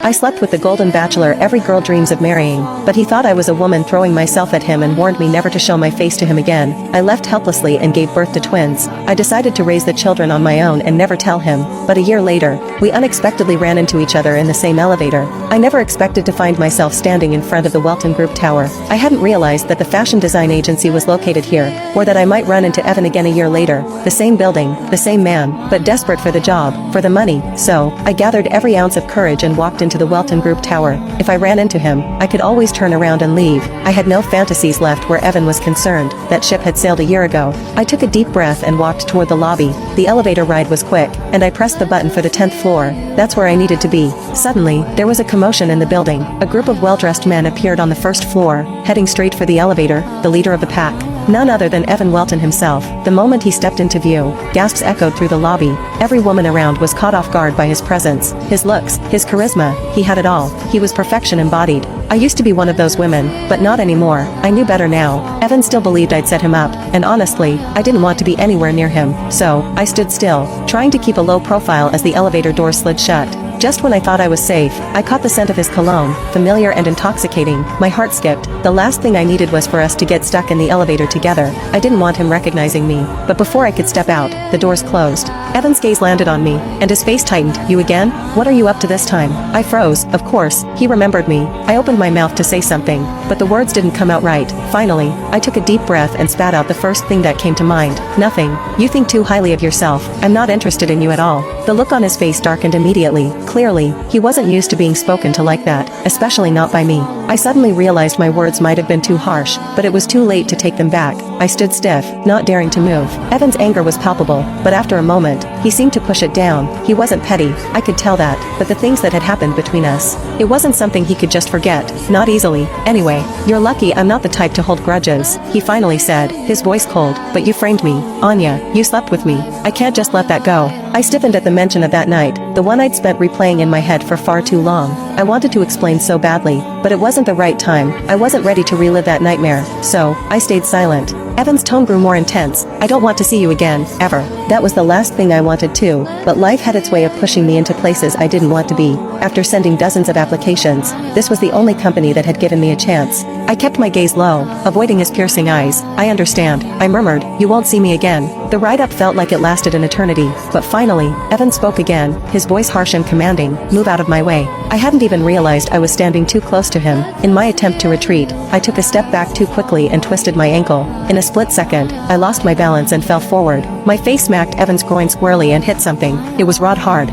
I slept with the golden bachelor every girl dreams of marrying, but he thought I was a woman throwing myself at him and warned me never to show my face to him again. I left helplessly and gave birth to twins. I decided to raise the children on my own and never tell him, but a year later, we unexpectedly ran into each other in the same elevator. I never expected to find myself standing in front of the Welton Group Tower. I hadn't realized that the fashion design agency was located here, or that I might run into Evan again a year later. The same building, the same man, but desperate for the job, for the money. So, I gathered every ounce of courage and walked into the Welton Group Tower. If I ran into him, I could always turn around and leave. I had no fantasies left where Evan was concerned. That ship had sailed a year ago. I took a deep breath and walked toward the lobby. The elevator ride was quick, and I pressed the button for the 10th floor. That's where I needed to be. Suddenly, there was a commotion in the building. A group of well-dressed men appeared on the first floor, heading straight for the elevator, the leader of the pack. None other than Evan Welton himself. The moment he stepped into view, gasps echoed through the lobby. Every woman around was caught off guard by his presence, his looks, his charisma. He had it all. He was perfection embodied. I used to be one of those women, but not anymore. I knew better now. Evan still believed I'd set him up, and honestly, I didn't want to be anywhere near him. So, I stood still, trying to keep a low profile as the elevator door slid shut. Just when I thought I was safe, I caught the scent of his cologne, familiar and intoxicating. My heart skipped. The last thing I needed was for us to get stuck in the elevator together. I didn't want him recognizing me, but before I could step out, the doors closed. Evan's gaze landed on me, and his face tightened. You again? What are you up to this time? I froze. Of course, he remembered me. I opened my mouth to say something, but the words didn't come out right. Finally, I took a deep breath and spat out the first thing that came to mind. Nothing. You think too highly of yourself. I'm not interested in you at all. The look on his face darkened immediately. Clearly, he wasn't used to being spoken to like that, especially not by me. I suddenly realized my words might have been too harsh, but it was too late to take them back. I stood stiff, not daring to move. Evan's anger was palpable, but after a moment, he seemed to push it down. He wasn't petty, I could tell that, but the things that had happened between us, it wasn't something he could just forget, not easily. Anyway, you're lucky I'm not the type to hold grudges, he finally said, his voice cold. But you framed me, Anya, you slept with me. I can't just let that go. I stiffened at the mention of that night, the one I'd spent replaying in my head for far too long. I wanted to explain so badly, but it wasn't the right time. I wasn't ready to relive that nightmare, so I stayed silent. Evan's tone grew more intense. I don't want to see you again, ever. That was the last thing I wanted to, but life had its way of pushing me into places I didn't want to be. After sending dozens of applications, this was the only company that had given me a chance. I kept my gaze low, avoiding his piercing eyes. I understand, I murmured, you won't see me again. The ride-up felt like it lasted an eternity, but finally, Evan spoke again, his voice harsh and commanding, move out of my way. I hadn't even realized I was standing too close to him. In my attempt to retreat, I took a step back too quickly and twisted my ankle. In a split second, I lost my balance and fell forward. My face smacked Evan's groin squarely and hit something. It was rod hard.